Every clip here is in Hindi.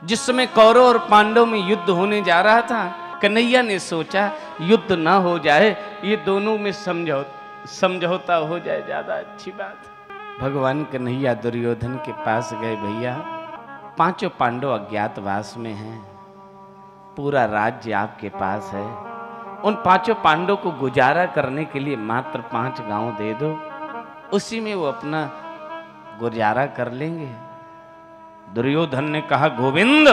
जिस समय कौरव और पांडव में युद्ध होने जा रहा था, कन्हैया ने सोचा युद्ध ना हो जाए, ये दोनों में समझौता हो जाए, ज्यादा अच्छी बात। भगवान कन्हैया दुर्योधन के पास गए, भैया पांचों पांडव अज्ञातवास में हैं, पूरा राज्य आपके पास है, उन पांचों पांडव को गुजारा करने के लिए मात्र 5 गांव दे दो, उसी में वो अपना गुजारा कर लेंगे। दुर्योधन ने कहा, गोविंद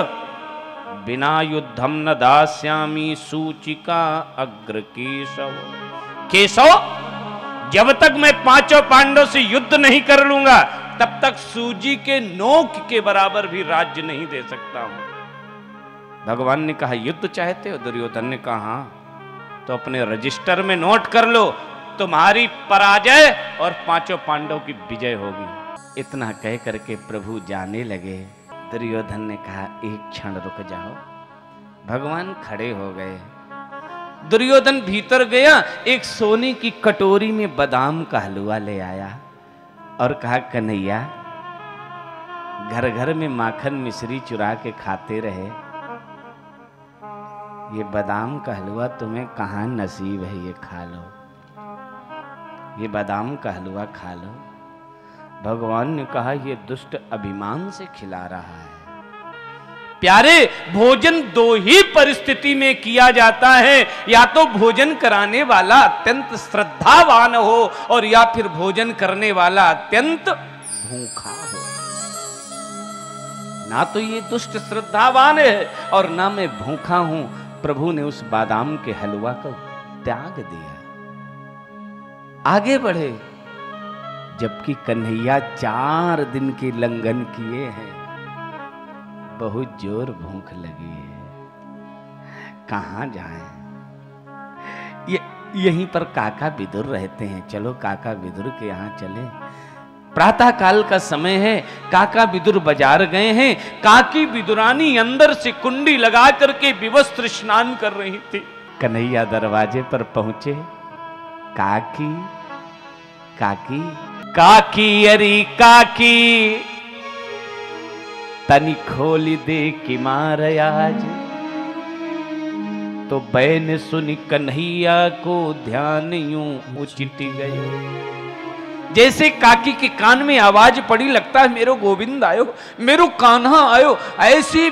बिना युद्धम न दास्यामी सूचिका अग्र केशव। केशव, जब तक मैं पांचों पांडव से युद्ध नहीं कर लूंगा तब तक सूजी के नोक के बराबर भी राज्य नहीं दे सकता हूं। भगवान ने कहा, युद्ध चाहते हो? दुर्योधन ने कहा, हाँ। तो अपने रजिस्टर में नोट कर लो, तुम्हारी पराजय और पांचों पांडव की विजय होगी। इतना कह करके प्रभु जाने लगे। दुर्योधन ने कहा, एक क्षण रुक जाओ। भगवान खड़े हो गए। दुर्योधन भीतर गया, एक सोने की कटोरी में बादाम का हलवा ले आया और कहा, कन्हैया घर घर में माखन मिश्री चुरा के खाते रहे, ये बादाम का हलवा तुम्हें कहाँ नसीब है, ये खा लो, ये बादाम का हलवा खा लो। भगवान ने कहा, ये दुष्ट अभिमान से खिला रहा है। प्यारे, भोजन 2 ही परिस्थिति में किया जाता है, या तो भोजन कराने वाला अत्यंत श्रद्धावान हो और या फिर भोजन करने वाला अत्यंत भूखा हो। ना तो ये दुष्ट श्रद्धावान है और ना मैं भूखा हूं। प्रभु ने उस बादाम के हलवा को त्याग दिया, आगे बढ़े। जबकि कन्हैया 4 दिन के लंघन किए हैं, बहुत जोर भूख लगी है, कहां जाएं? यहीं पर काका विदुर रहते हैं, चलो काका विदुर के यहां चले। प्रातः काल का समय है, काका विदुर बाजार गए हैं। काकी विदुरानी अंदर से कुंडी लगा करके विवस्त्र स्नान कर रही थी। कन्हैया दरवाजे पर पहुंचे। काकी काकी काकी अरी काकी, तनी खोली दे कि मार आज। तो बैन सुनी कन्हैया को ध्यान यूं उचिट गयो। जैसे काकी के कान में आवाज पड़ी, लगता है मेरो गोविंद आयो, मेरो कान्हा आयो। ऐसी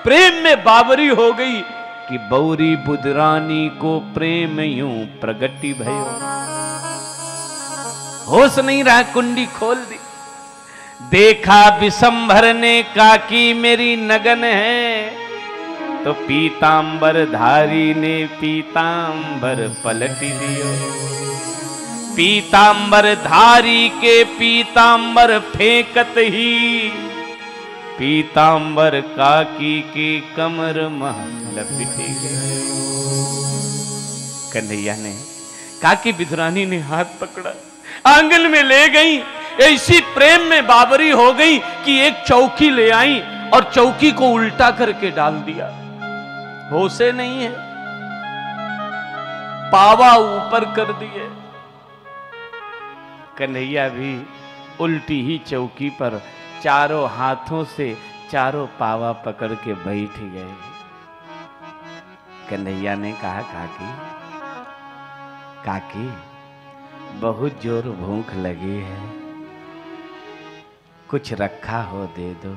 प्रेम में बावरी हो गई कि बौरी बुदरानी को प्रेम यूं प्रगति भयो। होश नहीं रहा, कुंडी खोल दी। देखा विशंभर ने काकी मेरी नगन है, तो पीतांबर धारी ने पीतांबर पलट दियो। पीतांबर धारी के पीतांबर फेंकत ही, पीतांबर काकी के कमर मह लपट गए। कन्हैया ने, काकी विदुरानी ने हाथ पकड़ा, आंगन में ले गई। ऐसी प्रेम में बाबरी हो गई कि एक चौकी ले आई और चौकी को उल्टा करके डाल दिया। होशे नहीं है, पावा ऊपर कर दिए। कन्हैया भी उल्टी ही चौकी पर चारों हाथों से चारों पावा पकड़ के बैठ गए। कन्हैया ने कहा, काकी काकी बहुत जोर भूख लगी है, कुछ रखा हो दे दो।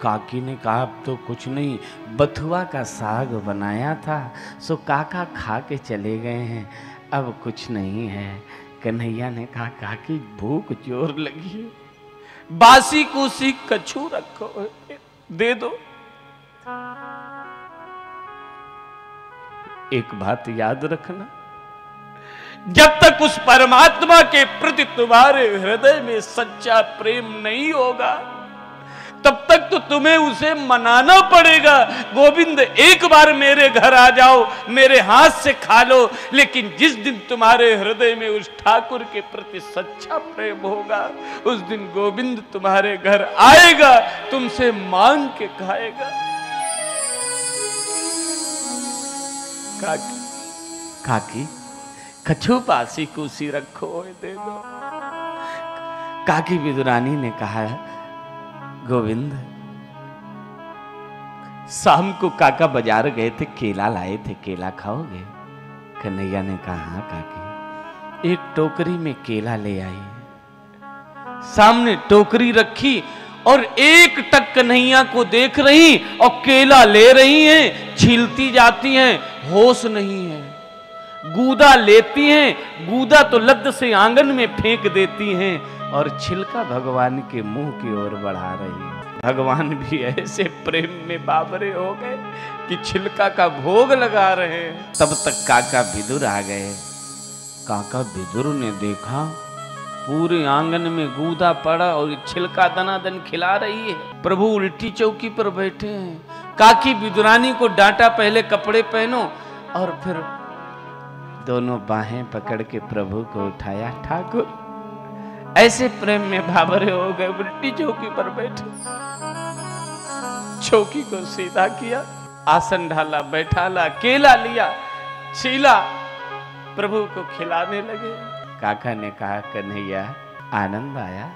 काकी ने कहा, अब तो कुछ नहीं, बथुआ का साग बनाया था सो काका खा के चले गए हैं, अब कुछ नहीं है। कन्हैया ने कहा, काकी भूख जोर लगी है, बासी कुसी कछू रखो दे दो। एक बात याद रखना, जब तक उस परमात्मा के प्रति तुम्हारे हृदय में सच्चा प्रेम नहीं होगा तब तक तो तुम्हें उसे मनाना पड़ेगा। गोविंद एक बार मेरे घर आ जाओ, मेरे हाथ से खा लो। लेकिन जिस दिन तुम्हारे हृदय में उस ठाकुर के प्रति सच्चा प्रेम होगा, उस दिन गोविंद तुम्हारे घर आएगा, तुमसे मांग के खाएगा। काकी काकी कछु पासी कुसी रखो दे दो। काकी विदुरानी ने कहा, गोविंद शाम को काका बाजार गए थे, केला लाए थे, केला खाओगे? कन्हैया ने कहा हाँ काकी। एक टोकरी में केला ले आई, सामने टोकरी रखी और एक टक कन्हैया को देख रही और केला ले रही हैं, छीलती जाती हैं, होश नहीं है। गूदा लेती हैं, गूदा तो लद्द से आंगन में फेंक देती हैं और छिलका भगवान के मुंह की ओर बढ़ा रही है। भगवान भी ऐसे प्रेम में बाबरे हो गए कि छिलका का भोग लगा रहे हैं। तब तक काका विदुर आ गए। काका विदुर ने देखा पूरे आंगन में गूदा पड़ा और छिलका दनादन खिला रही है। प्रभु उल्टी चौकी पर बैठे हैं। काकी विदुरानी को डांटा, पहले कपड़े पहनो, और फिर दोनों बाहें पकड़ के प्रभु को उठाया। ठाकुर ऐसे प्रेम में भावरे हो गए, उल्टी चौकी पर बैठे। चौकी को सीधा किया, आसन ढाला, बैठाला, केला लिया, छीला, प्रभु को खिलाने लगे। काका ने कहा कन्हैया आनंद आया?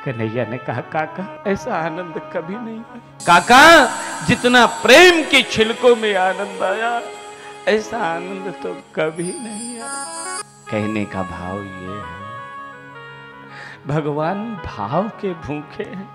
कन्हैया ने कहा काका ऐसा आनंद कभी नहीं आया। काका जितना प्रेम के छिलकों में आनंद आया, ऐसा आनंद तो कभी नहीं आया। कहने का भाव ये है, भगवान भाव के भूखे हैं।